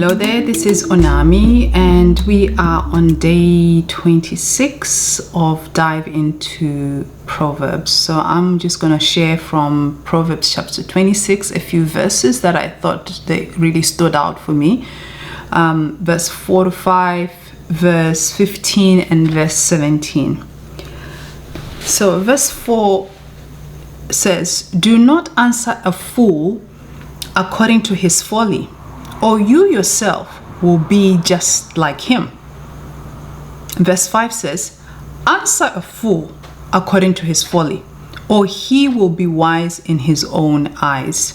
Hello there, this is Unami and we are on day 26 of dive into Proverbs. So I'm just going to share from Proverbs chapter 26 a few verses that I thought they really stood out for me. Verse 4 to 5, verse 15 and verse 17. So verse 4 says, "Do not answer a fool according to his folly, or you yourself will be just like him." Verse 5 says, "Answer a fool according to his folly, or he will be wise in his own eyes."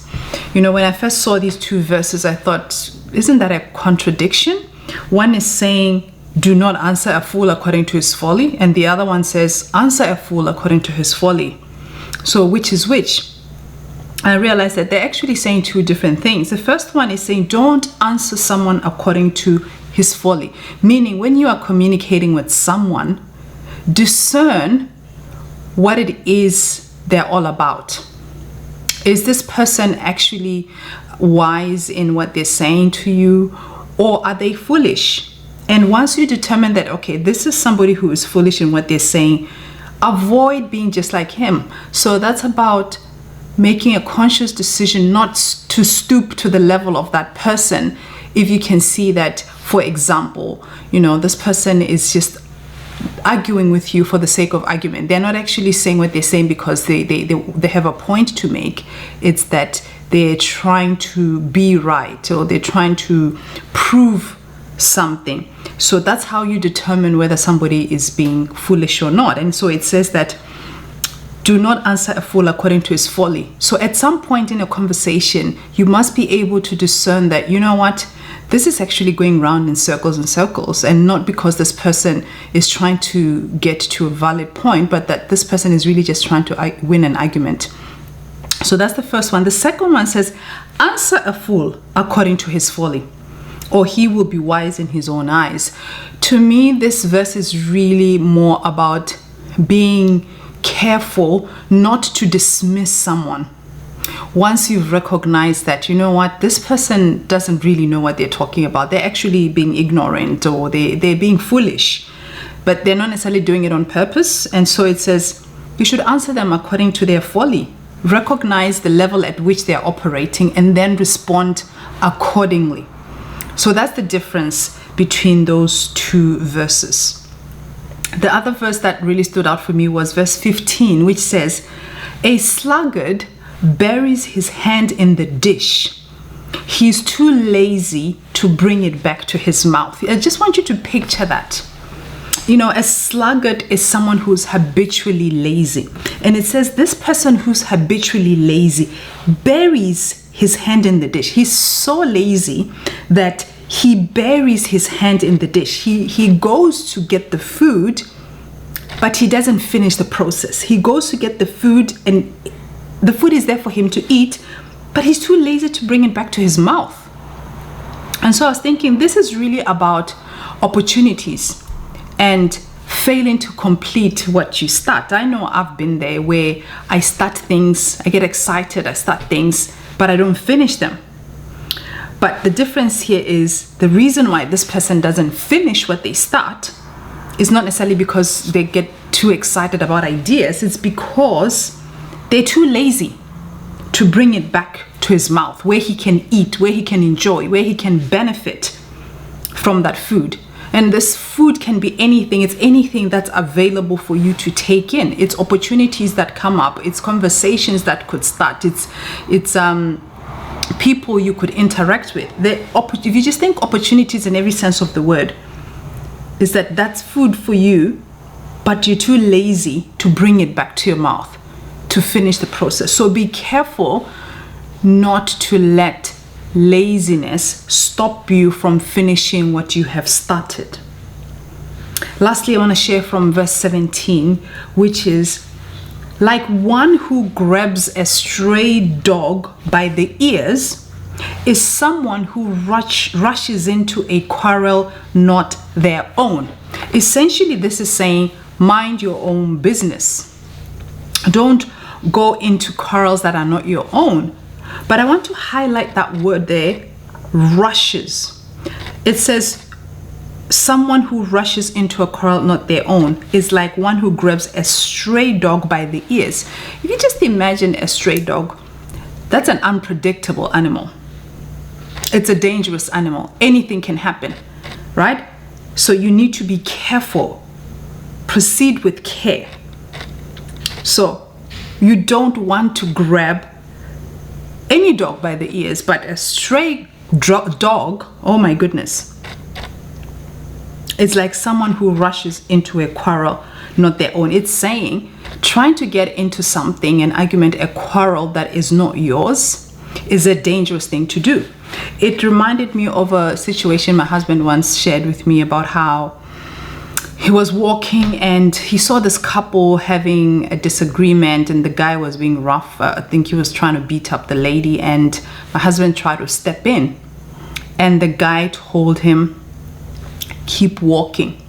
You know, when I first saw these two verses, I thought, isn't that a contradiction? One is saying, do not answer a fool according to his folly, and the other one says, answer a fool according to his folly. So which is which? I realized that they're actually saying two different things. The first one is saying don't answer someone according to his folly, meaning when you are communicating with someone, discern what it is they're all about. Is this person actually wise in what they're saying to you, or are they foolish? And once you determine that, okay, this is somebody who is foolish in what they're saying, avoid being just like him. So that's about making a conscious decision not to stoop to the level of that person. If you can see that, for example, you know, this person is just arguing with you for the sake of argument. They're not actually saying what they're saying because they have a point to make. It's that they're trying to be right, or they're trying to prove something. So that's how you determine whether somebody is being foolish or not. And so it says that do not answer a fool according to his folly. So at some point in a conversation, you must be able to discern that, you know what, this is actually going round in circles and circles, and not because this person is trying to get to a valid point, but that this person is really just trying to win an argument. So that's the first one. The second one says, answer a fool according to his folly, or he will be wise in his own eyes. To me, this verse is really more about being careful not to dismiss someone. Once you've recognized that, you know what, this person doesn't really know what they're talking about, they're actually being ignorant, or they're being foolish, but they're not necessarily doing it on purpose. And so it says you should answer them according to their folly. Recognize the level at which they're operating and then respond accordingly. So that's the difference between those two verses. The other verse that really stood out for me was verse 15, which says, "A sluggard buries his hand in the dish. He's too lazy to bring it back to his mouth." I just want you to picture that. You know, a sluggard is someone who's habitually lazy. And it says this person who's habitually lazy buries his hand in the dish. He's so lazy that he buries his hand in the dish. He goes to get the food, but he doesn't finish the process. He goes to get the food, and the food is there for him to eat, but he's too lazy to bring it back to his mouth. And so I was thinking, this is really about opportunities and failing to complete what you start. I know I've been there, where I start things, I get excited, I start things, but I don't finish them. But the difference here is the reason why this person doesn't finish what they start is not necessarily because they get too excited about ideas. It's because they're too lazy to bring it back to his mouth, where he can eat, where he can enjoy, where he can benefit from that food. And this food can be anything. It's anything that's available for you to take in. It's opportunities that come up. It's conversations that could start. It's people you could interact with. If you just think opportunities in every sense of the word, is that's food for you, but you're too lazy to bring it back to your mouth to finish the process. So be careful not to let laziness stop you from finishing what you have started. Lastly, I want to share from verse 17, which is, like one who grabs a stray dog by the ears is someone who rushes into a quarrel not their own. Essentially, this is saying, mind your own business. Don't go into quarrels that are not your own. But I want to highlight that word there, rushes. It says, someone who rushes into a quarrel not their own is like one who grabs a stray dog by the ears. If you just imagine a stray dog, that's an unpredictable animal. It's a dangerous animal. Anything can happen, right? So you need to be careful. Proceed with care. So you don't want to grab any dog by the ears, but a stray dog, oh my goodness. It's like someone who rushes into a quarrel, not their own. It's saying, trying to get into something, an argument, a quarrel that is not yours is a dangerous thing to do. It reminded me of a situation my husband once shared with me about how he was walking and he saw this couple having a disagreement, and the guy was being rough. I think he was trying to beat up the lady, and my husband tried to step in, and the guy told him, keep walking.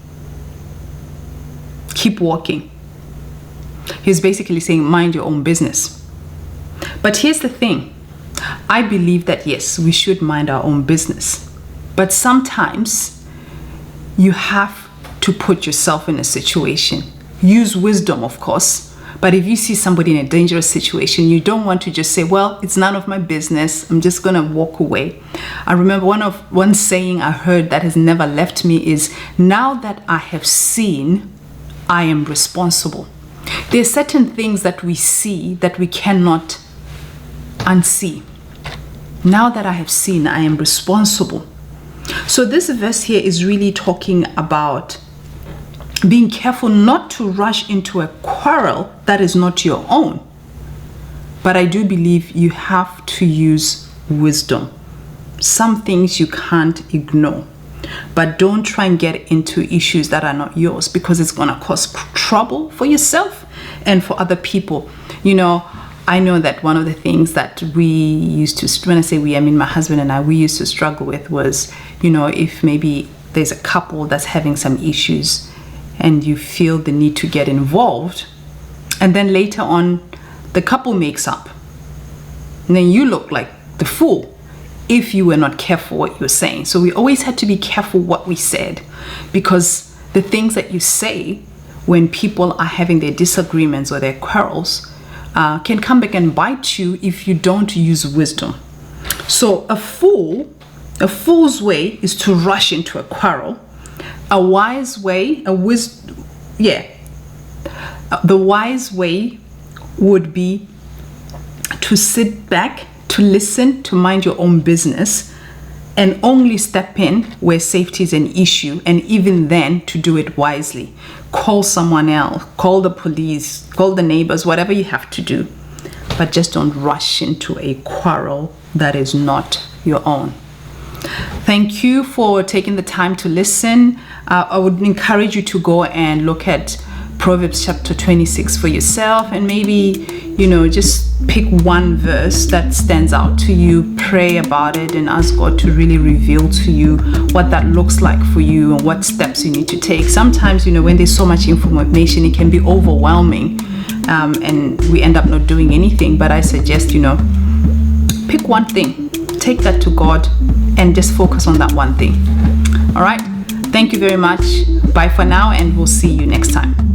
Keep walking. He's basically saying, mind your own business. But here's the thing. I believe that yes, we should mind our own business. But sometimes you have to put yourself in a situation. Use wisdom, of course. But if you see somebody in a dangerous situation, you don't want to just say, well, it's none of my business, I'm just gonna walk away. I remember one saying I heard that has never left me is, now that I have seen, I am responsible. There are certain things that we see that we cannot unsee. Now that I have seen, I am responsible. So this verse here is really talking about being careful not to rush into a quarrel that is not your own. But I do believe you have to use wisdom. Some things you can't ignore. But don't try and get into issues that are not yours, because it's going to cause trouble for yourself and for other people. You know, I know that one of the things that we used to, when I say we, I mean my husband and I, we used to struggle with was, you know, if maybe there's a couple that's having some issues and you feel the need to get involved, and then later on the couple makes up, and then you look like the fool if you were not careful what you're saying. So we always had to be careful what we said, because the things that you say when people are having their disagreements or their quarrels can come back and bite you if you don't use wisdom. So a fool's way is to rush into a quarrel. A wise way, the wise way would be to sit back, to listen, to mind your own business, and only step in where safety is an issue, and even then to do it wisely. Call someone else, call the police, call the neighbors, whatever you have to do, but just don't rush into a quarrel that is not your own. Thank you for taking the time to listen. I would encourage you to go and look at Proverbs chapter 26 for yourself, and maybe, you know, just pick one verse that stands out to you, pray about it, and ask God to really reveal to you what that looks like for you and what steps you need to take. Sometimes, you know, when there's so much information, it can be overwhelming, and we end up not doing anything. But I suggest, you know, pick one thing, take that to God, and just focus on that one thing. All right. Thank you very much. Bye for now, and we'll see you next time.